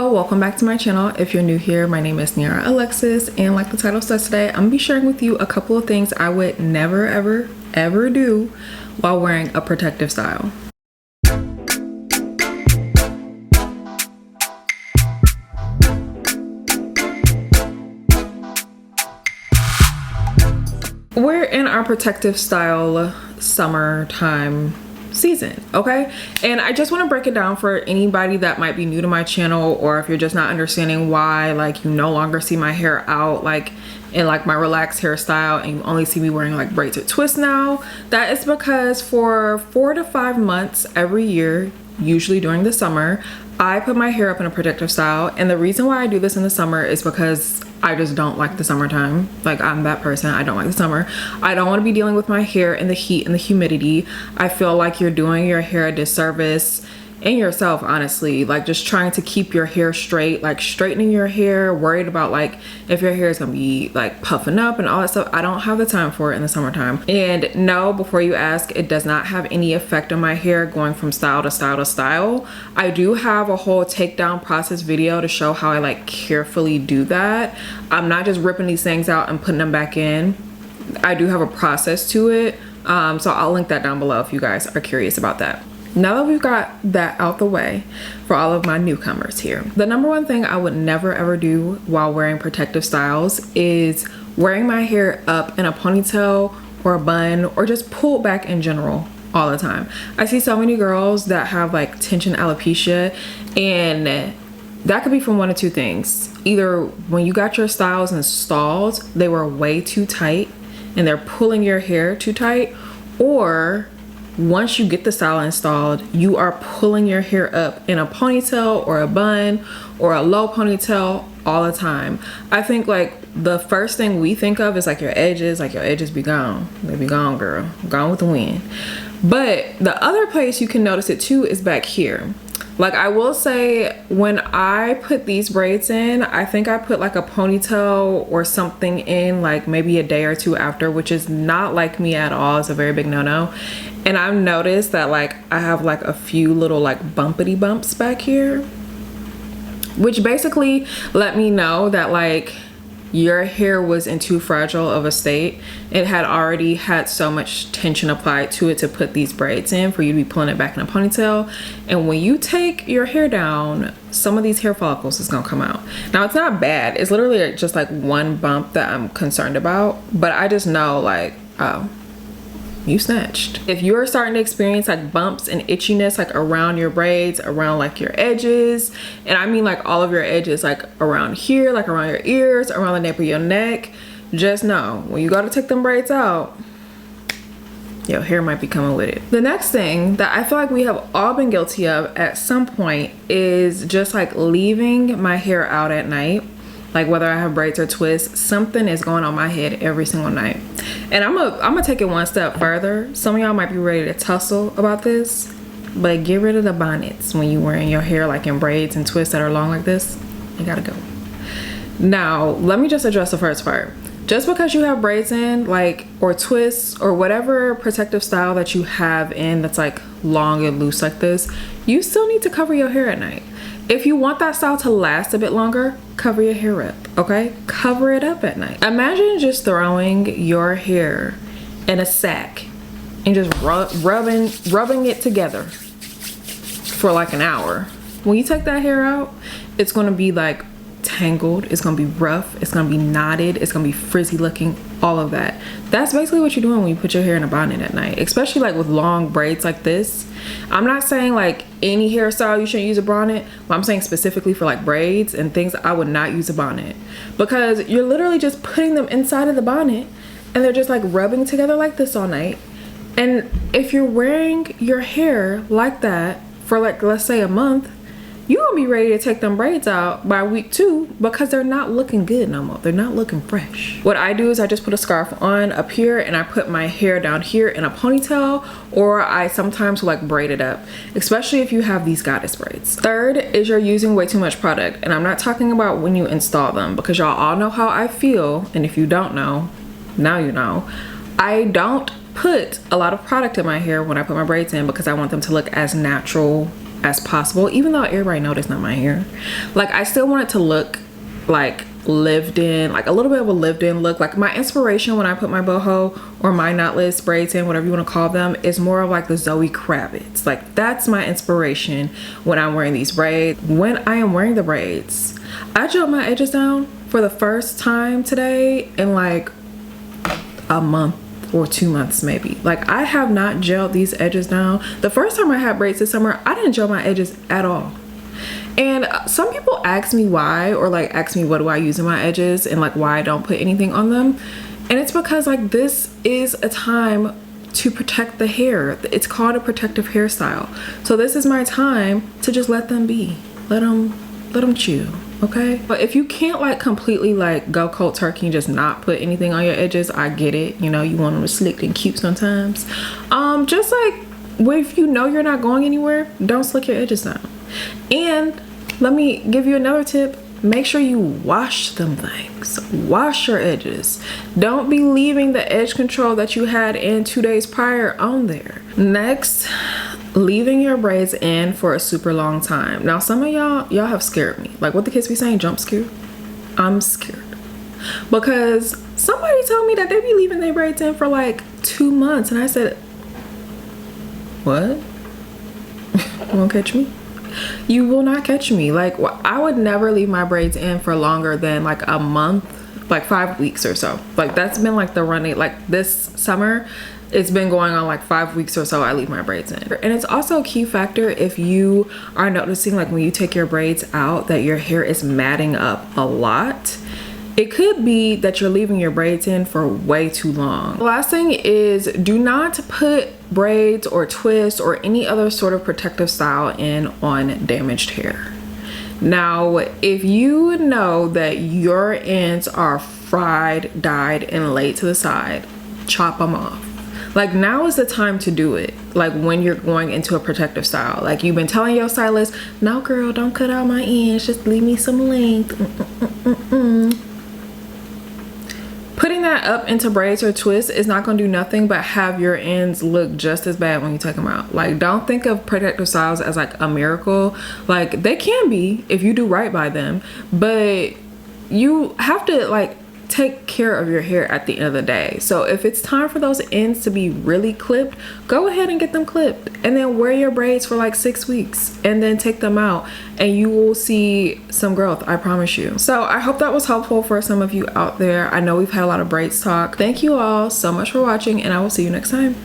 Hello, welcome back to my channel. If you're new here, my name is Niara Alexis, and like the title says today, I'm gonna be sharing with you a couple of things I would never ever do while wearing a protective style. We're in our protective style summertime season, okay? And I just want to break it down for anybody that might be new to my channel, or if you're just not understanding why like you no longer see my hair out like in like my relaxed hairstyle and you only see me wearing like braids or twists now. That is because for 4 to 5 months every year, usually during the summer, I put my hair up in a protective style. And the reason why I do this in the summer is because I just don't like the summertime. Like, I'm that person. I don't like the summer. I don't want to be dealing with my hair in the heat and the humidity. I feel like you're doing your hair a disservice and yourself, honestly. Like, just trying to keep your hair straight, like straightening your hair, worried about like if your hair is gonna be like puffing up and all that stuff. I don't have the time for it in the summertime. And no, before you ask, it does not have any effect on my hair going from style to style to style. I do have a whole takedown process video to show how I like carefully do that. I'm not just ripping these things out and putting them back in. I do have a process to it. So I'll link that down below if you guys are curious about that. Now that we've got that out the way for all of my newcomers here, the number one thing I would never ever do while wearing protective styles is wearing my hair up in a ponytail or a bun or just pulled back in general all the time. I see so many girls that have like tension alopecia, and that could be from one of two things. Either when you got your styles installed, they were way too tight and they're pulling your hair too tight, or once you get the style installed, you are pulling your hair up in a ponytail or a bun or a low ponytail all the time. I think like the first thing we think of is like your edges be gone. They be gone, girl, gone with the wind. But the other place you can notice it too is back here. Like, I will say, when I put these braids in, I think I put like a ponytail or something in like maybe a day or two after, which is not like me at all. It's a very big no-no. And I've noticed that like I have like a few little like bumpity bumps back here, which basically let me know that like your hair was in too fragile of a state. It had already had so much tension applied to it to put these braids in for you to be pulling it back in a ponytail. And when you take your hair down, some of these hair follicles is gonna come out. Now, it's not bad. It's literally just like one bump that I'm concerned about, but I just know like, oh, you snatched. If you're starting to experience like bumps and itchiness like around your braids, around like your edges, and I mean like all of your edges, like around here, like around your ears, around the nape of your neck, just know when you go to take them braids out, your hair might be coming with it. The next thing that I feel like we have all been guilty of at some point is just like leaving my hair out at night. Like, whether I have braids or twists, something is going on my head every single night. And I'm gonna take it one step further. Some of y'all might be ready to tussle about this, but get rid of the bonnets when you're wearing your hair like in braids and twists that are long like this. You gotta go. Now, let me just address the first part. Just because you have braids in, like, or twists, or whatever protective style that you have in that's like long and loose like this, you still need to cover your hair at night. If you want that style to last a bit longer, cover your hair up, okay? Cover it up at night. Imagine just throwing your hair in a sack and just rubbing it together for like an hour. When you take that hair out, it's gonna be like tangled, it's gonna be rough, it's gonna be knotted, it's gonna be frizzy looking, all of that. That's basically what you're doing when you put your hair in a bonnet at night, especially like with long braids like this. I'm not saying like any hairstyle you shouldn't use a bonnet, but I'm saying specifically for like braids and things, I would not use a bonnet, because you're literally just putting them inside of the bonnet and they're just like rubbing together like this all night. And if you're wearing your hair like that for like, let's say a month, you're gonna be ready to take them braids out by week 2 because they're not looking good no more. They're not looking fresh. What I do is I just put a scarf on up here and I put my hair down here in a ponytail, or I sometimes like braid it up, especially if you have these goddess braids. Third is you're using way too much product. And I'm not talking about when you install them, because y'all all know how I feel. And if you don't know, now you know. I don't put a lot of product in my hair when I put my braids in because I want them to look as natural as possible, even though everybody knows that's not my hair. Like, I still want it to look like lived in, like a little bit of a lived in look. Like, my inspiration when I put my boho or my knotless braids in, whatever you want to call them, is more of like the Zoe Kravitz. Like, that's my inspiration when I'm wearing these braids. When I am wearing the braids, I gelled my edges down for the first time today in like a month or 2 months maybe. Like, I have not gelled these edges down. The first time I had braids this summer, I didn't gel my edges at all. And some people ask me why, or like ask me what do I use in my edges and like why I don't put anything on them. And it's because like this is a time to protect the hair. It's called a protective hairstyle. So this is my time to just let them be. Let them chew. Okay, but if you can't like completely like go cold turkey and just not put anything on your edges, I get it. You know, you want them slicked and cute sometimes. Just like if you know you're not going anywhere, don't slick your edges down. And let me give you another tip. Make sure you wash them things. Wash your edges. Don't be leaving the edge control that you had in 2 days prior on there. Next, leaving your braids in for a super long time. Now, some of y'all have scared me. Like what the kids be saying, jump scare. I'm scared because somebody told me that they be leaving their braids in for like 2 months, and I said, what? You won't catch me? You will not catch me. Like, I would never leave my braids in for longer than like a month, like 5 weeks or so. Like, that's been like the running, like this summer it's been going on like 5 weeks or so I leave my braids in. And it's also a key factor if you are noticing like when you take your braids out that your hair is matting up a lot. It could be that you're leaving your braids in for way too long. The last thing is, do not put braids or twists or any other sort of protective style in on damaged hair. Now, if you know that your ends are fried, dyed, and laid to the side, chop them off. Like, now is the time to do it. Like when you're going into a protective style. Like you've been telling your stylist, no girl, don't cut out my ends, just leave me some length. Putting that up into braids or twists is not going to do nothing but have your ends look just as bad when you take them out. Like, don't think of protective styles as like a miracle. Like, they can be if you do right by them, but you have to like take care of your hair at the end of the day. So if it's time for those ends to be really clipped, go ahead and get them clipped and then wear your braids for like 6 weeks and then take them out and you will see some growth, I promise you. So I hope that was helpful for some of you out there. I know we've had a lot of braids talk. Thank you all so much for watching, and I will see you next time.